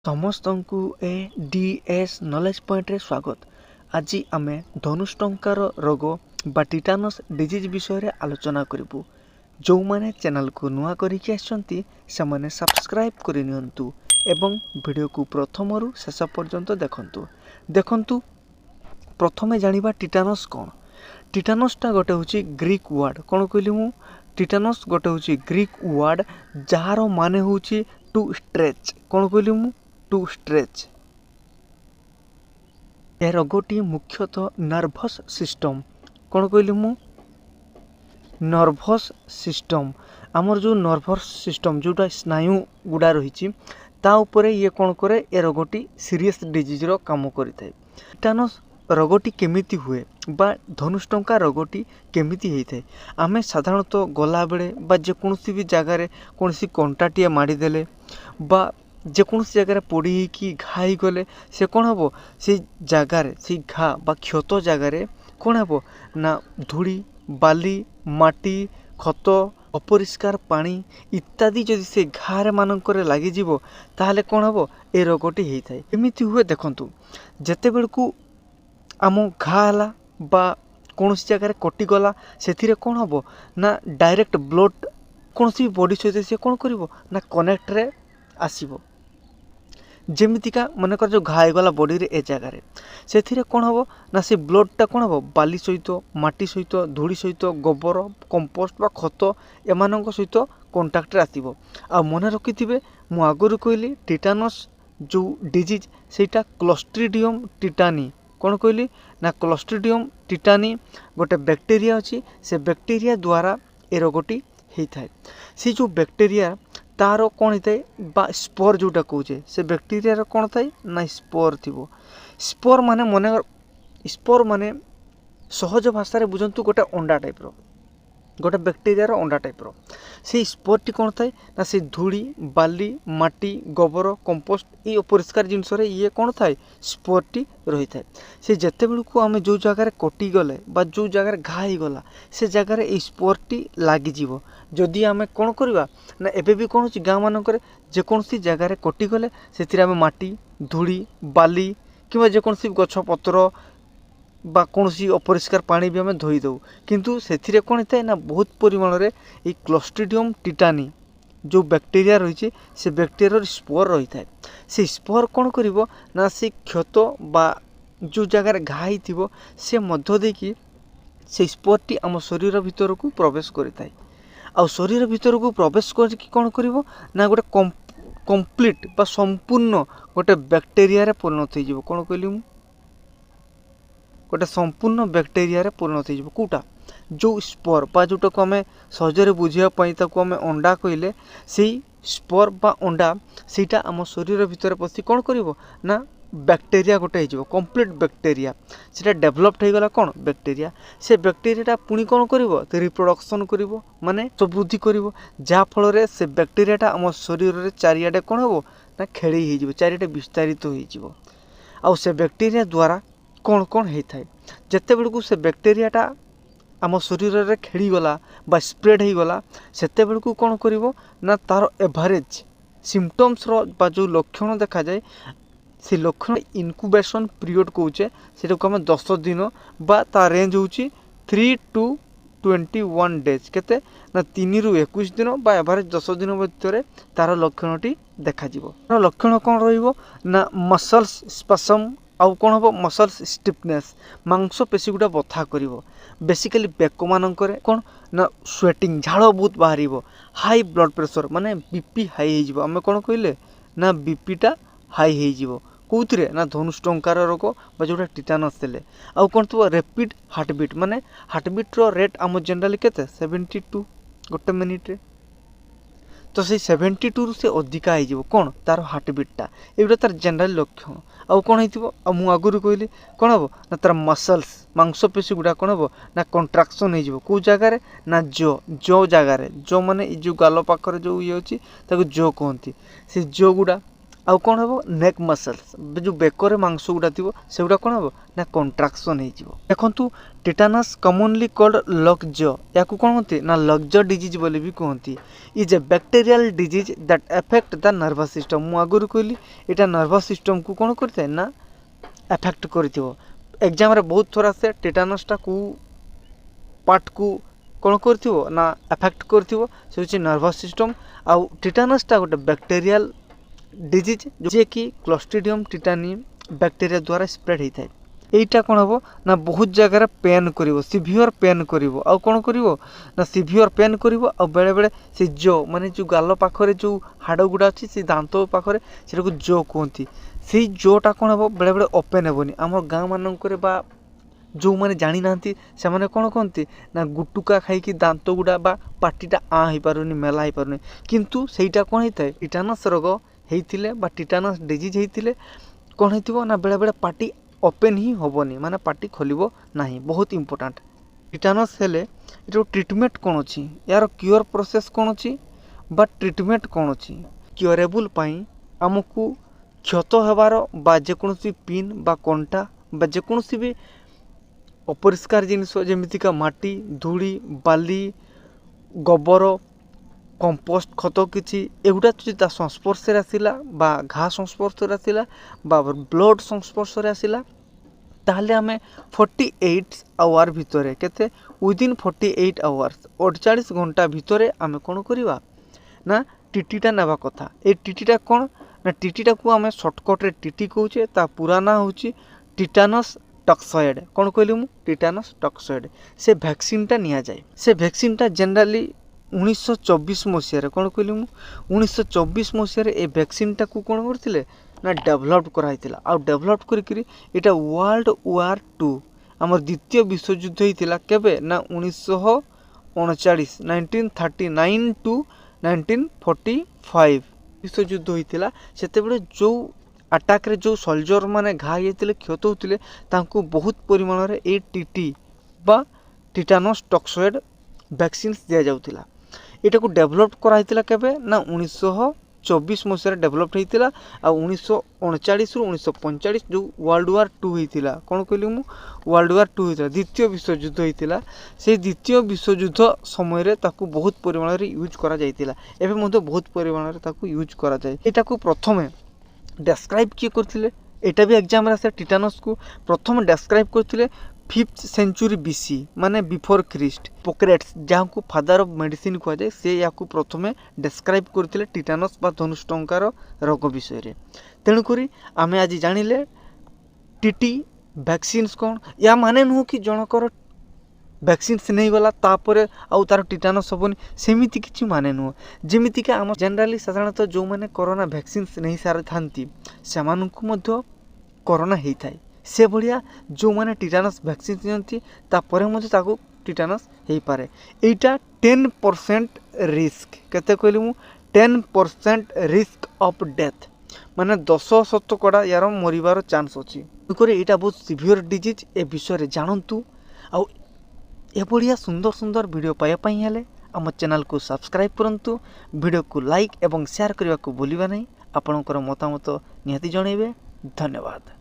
समस्त को ADS knowledge point रे स्वागत। आज आम धनुष्टंकार रोग बा टिटानस डिजीज विषय रे आलोचना करूँ। जो माने चैनल को नुआ करिके आछंती से सब्सक्राइब करनियंतु एवं वीडियो को प्रथम रु शेष पर्यंत देखंतु। प्रथमे जानिबा टिटानस कौन। टिटानसटा गोटे होची ग्रीक वर्ड। कौन कहली मु टिटानस गोटे होची ग्रीक वर्ड जार माने होची टू स्ट्रेच। कौन कहली मु टू स्ट्रेच। ए रोगटी मुख्यतः नर्भस सिस्टम। कौन कहली मु नर्भस सिस्टम। आमर जो नर्भस सिस्टम जोटा स्नायु गुड़ा रही ता उपरे ये कौन करे ए रोगटी सीरियस डिजीज रो काम करिथाय। टिटानस रोगटी केमिति हुए बा धनुष्टंका रोगटी केमिति होता है। आम साधारणतः गला बेले बा जेकोसी भी जगार कौन कंटाटिए माड़देले बा जेकोसी जगार पड़ी कि घाई गले से कौन हम से जगार से घा बा क्षत जगार कौन हम ना धूली बाली माटी खत अपरिष्कार पानी इत्यादि जदि से घारे मानकर लगिज ताहले कौन हम ए रोगटी होता है। एमती हुए देखंतु जेते बेलकु आम घाला बा कौन जगार कटिगला से कौन हम ना डायरेक्ट ब्लड कौन भी बॉडी सहित सी कौन कर ना कनेक्ट रे आसीबो। जेमितिका मनकर जो घाईगला बॉडी रे ए जगार से कौन हम ना से ब्लडटा कौन हम बाली सहित माटी सहित धूली सहित गोबर कंपोस्ट बा खत एमान सहित कंटाक्ट रे आसीबो। आ मन रखिथिबे मु आगुरु कहली टिटानस जो डिजीज सेटा क्लोस्ट्रिडियम टिटानी। कौन कहली ना क्लोस्ट्रिडियम टिटानी गोटे बैक्टेरिया अच्छी से बैक्टेरिया द्वारा ए रोगटी होता है। से जो बैक्टेरिया तार कौन होता है बा स्पोर जोटा कहे से बैक्टेरिया कौन थाए ना स्पोर थी। स्पोर माने मन स्पोर माने सहज भाषा रे बुझंतु गोटे अंडा टाइप रो गोटे बैक्टेरिया अंडा टाइप रो से स्पोरटी कौन थाए ना से धूली बाली माटी गोबर कंपोस्ट ये अपरिष्कार जिनस ये कौन थाए स्पोरटी रही थाए। से जेते बेलू आम जो जगार कटि गले बा जो जगार घाई गला से जगार ये स्पोरटी लागिजिवो। जदि आम कौन करवा ना एबे भी कौन गाँ मानक जेकोसी जगार कटि गले से आम माटी धूली बाली कि जेकोसी गछ पत्र बा कौन अपरिष्कार पानी भी आम धोई दऊ किंतु से कौन होता है ना बहुत परिमाण में ये क्लोस्ट्रिडियम टिटानी जो बैक्टेरिया रही से बैक्टेरिया स्पोर रही है। से स्पोर कौन करिवो ना से क्षत बा जो जगार घाई थी से मध्य देकी से स्पोरटी आम शरीर भीतर को प्रवेश करिथाय। आ शरीर भीतर को प्रवेश करके कौन करिवो ना गोटे कंप्लीट बा संपूर्ण गोटे बैक्टेरिया रे परिणत हो। कौन कहली मु गोटे संपूर्ण बैक्टेरिया रे परिणत हो कोटा जो स्पोर बा जोटा को आम सहजरे बुझापी आम अंडा कहले से स्पोर बा अंडा सेटा आम शरीर भीतर पशि कौन करिवो ना बैक्टेरिया गोटे हो कंप्लीट बैक्टेरिया से डेभलप्ड हो गला कौन बैक्टेरिया से बैक्टेरिया पुणी कौन करिवो रिप्रोडक्शन करिवो माने तो वृद्धि करिवो जा फल से बैक्टेरिया आम शरीर रे चारियाडे कौन हो ना खेली हो चारियाडे विस्तारित हो आ से बैक्टेरिया द्वारा कौन कौन होता है। जिते बेलू से बैक्टेरियाटा आम शरीर रे खेली गला बा स्प्रेड हो गला सेते बेलू कौन करिवो ना तार एवरेज सिम्पटम्स रो बा जो लक्षण देखा जाए से लक्षण इनक्यूबेशन पीरियड कौचे से आम 10 दिन बा ता रेंज होची 3 to 21 डेज केते ना 3 रु 21 दिन बा एवरेज 10 दिन भितर तार लक्षणटी देखा जिवो। तार लक्षण कौन रहिवो ना मसल्स स्पासम आउ कौन हम मसल्स स्टिफनेस मांसपेशी गुड़ा बथा कर बेसिकली बेक मानक कौन ना स्वेटिंग झाड़ बहुत बाहर हाई ब्लड प्रेशर माने बीपी हाई हो आम कौन कहले ना बीपीटा हाई हो कौन ना धनुष्टंकार रोग बा जोटा टिटानस देले आउ कौन थो रैपिड हार्टबीट माने हार्टबीट रो रेट आम जनरली केते 72 गोटे मिनिट रे तो से 72 से अधिका हो कौन तार हार्टबीटा एगुड़ा तार जनरल लक्षण आउ कौन हो मु आगुरी कहली कौन हम ना तार मसल्स मांसपेशी गुड़ा कौन हम ना कंट्राक्शन हो कौ जगार ना जो जगार जो माने जो गाल पाखर जो ये अच्छी जो कहती से जो गुड़ा आउ कौन हम नेक मसल्स जो बेकर मांस गुड़ा थी से कौन हम ना कंट्राक्शन हो देखु टिटानस कॉमनली कॉल्ड लकज या कौन कहते ना लकज डिजीज बोली भी कहती is a bacterial disease that affect the nervous system मु आगुरी कहली यहाँ नर्वस सिस्टम को कौन करता ना अफेक्ट कर एग्जाम रे बहुत थोड़ा से टिटानसटा को पार्ट को कौन कर ना अफेक्ट कर नर्वस सिस्टम आउ टिटानसटा गोटे बैक्टेरियल डिजीज जे कि क्लोस्ट्रिडियम टिटानी बैक्टेरिया द्वारा स्प्रेड होता है এইটা कौन हम ना बहुत जगह पेन करिवो सिवियर पेन करिवो आ कौन करिवो ना सिवियर पेन करिवो आ बेले बेले से जो माने जो गाल पाखरे जो हाड़ गुड़ा अच्छी से दांत पाखरे से जो कहती से जोटा कौन हम बेले बेले ओपेन हेबनी आम गाँ मानक जो मैंने जानी ना से मैंने कौन कहती ना गुटुका खाई दांत गुड़ा बा पार्टीटा आ हो पारुनी मेला हो पारुनी किंतु सेटा कौन होता है टिटानस रोग होते बा टिटानस डिजीज होते कौन हो ना बेले बेले पार्टी ओपेन ही हेनी माने पार्टी खोलिबो नहीं बहुत इंपोर्टेंट टिटानस हेले ये ट्रीटमेंट कौन अच्छी यार क्योर प्रोसेस कौन अच्छी बा ट्रीटमेंट कौन अच्छी क्योरेबल आमको क्षत होबार बा जेकोसी पिन बा कंटा बा जेकोसी भी अपरिष्कार जिनिस जमीका माटी धूली बाली गोबर कंपोस्ट खत किसी एगुड़ा जो संस्पर्श आसला बा घा संस्पर्श आसला बा ब्लड संस्पर्श आसला ताहले आम 48 आवर भितर केते विदिन 48 आवर्स 48 घंटा भितर आम कौन करवा ना टीटीटा नेबा कथा ए टीटीटा कौन ना टीटीटा को आम सर्टकट रे टीटी कहूचे ता पूरा ना होची टिटानस टॉक्सॉइड कौन कहली मु टिटानस टॉक्सॉइड से वैक्सीनटा निया जाए से वैक्सीनटा जनरली 1924 मसीह कौन कहली मु 1924 मसीह ए वैक्सीनटा को कौन करथिले ना डेभलप कराइतिला आ डेभलप करिकरी एटा वर्ल्ड वार 2 हमर द्वितीय विश्वयुद्ध होइतिला केबे ना 1939 1939 टू 1945 विश्वयुद्ध होइतिला सेते बेले जो अटैक रे जो सोल्जर माने घाई होते क्षत होते तांको बहुत परिमाण रे ए टीटी बा टिटानस टॉक्सॉइड वैक्सीन दिया जाउतिला एटा को डेभलप कराइतिला केबे ना 1924 मसीह डेभलप होइतिला आ 1939 रु 1945 जो वर्ल्ड वार 2 होइतिला कोन कहली मु वर्ल्ड वार 2 होइतिला द्वितीय विश्वयुद्ध होइतिला से द्वितीय विश्वयुद्ध समय रे ताकू बहुत परिमाण रे यूज करा जाइतिला एबे मध्ये बहुत परिमाण रे ताकू यूज करा जाय एटा को प्रथमे डेस्क्राइब किए करथिले एटा भी एग्जाम रे टिटानस को प्रथम डेस्क्राइब करथिले 5th सेंचुरी बीसी माने बिफोर क्रिस्ट पोक्रेट्स जहाँ को फादर ऑफ मेडिसिन कह जाए से या प्रथमे डेस्क्राइब करथिले टिटानस बा धनुष्टंकार रोग विषय रे तेणुकरी आमे आज जानिले टीटी वैक्सीन्स कौन या माने नुह कि जनकर वैक्सीन्स नहीं गला तापर आउ तार टिटानस हेबनी सेमिति किछि माने नुह जेमिति आम जनरली साधारणतः जो माने कोरोना वैक्सीन्स नहीं सारी थांती सेमानंकु मध्य कोरोना होता है से भाया जो माने टिटानस वैक्सीन नियंती तापर मध्य ताकू टिटानस हो पारे एटा 10% रिस्क केते कहली मु 10% रिस्क ऑफ डेथ माने 10% यार मरिबार चांस अछि एटा बहुत सिवियर डिजीज ए विषय जानतु आ एभलिया सुंदर सुंदर वीडियो पाइबापी हेले आम चैनल को सब्सक्राइब करंतु वीडियो को लाइक एवं शेयर करने को भूलिबा नहीं आपणकर मतामत निहाती जणैबे धन्यवाद।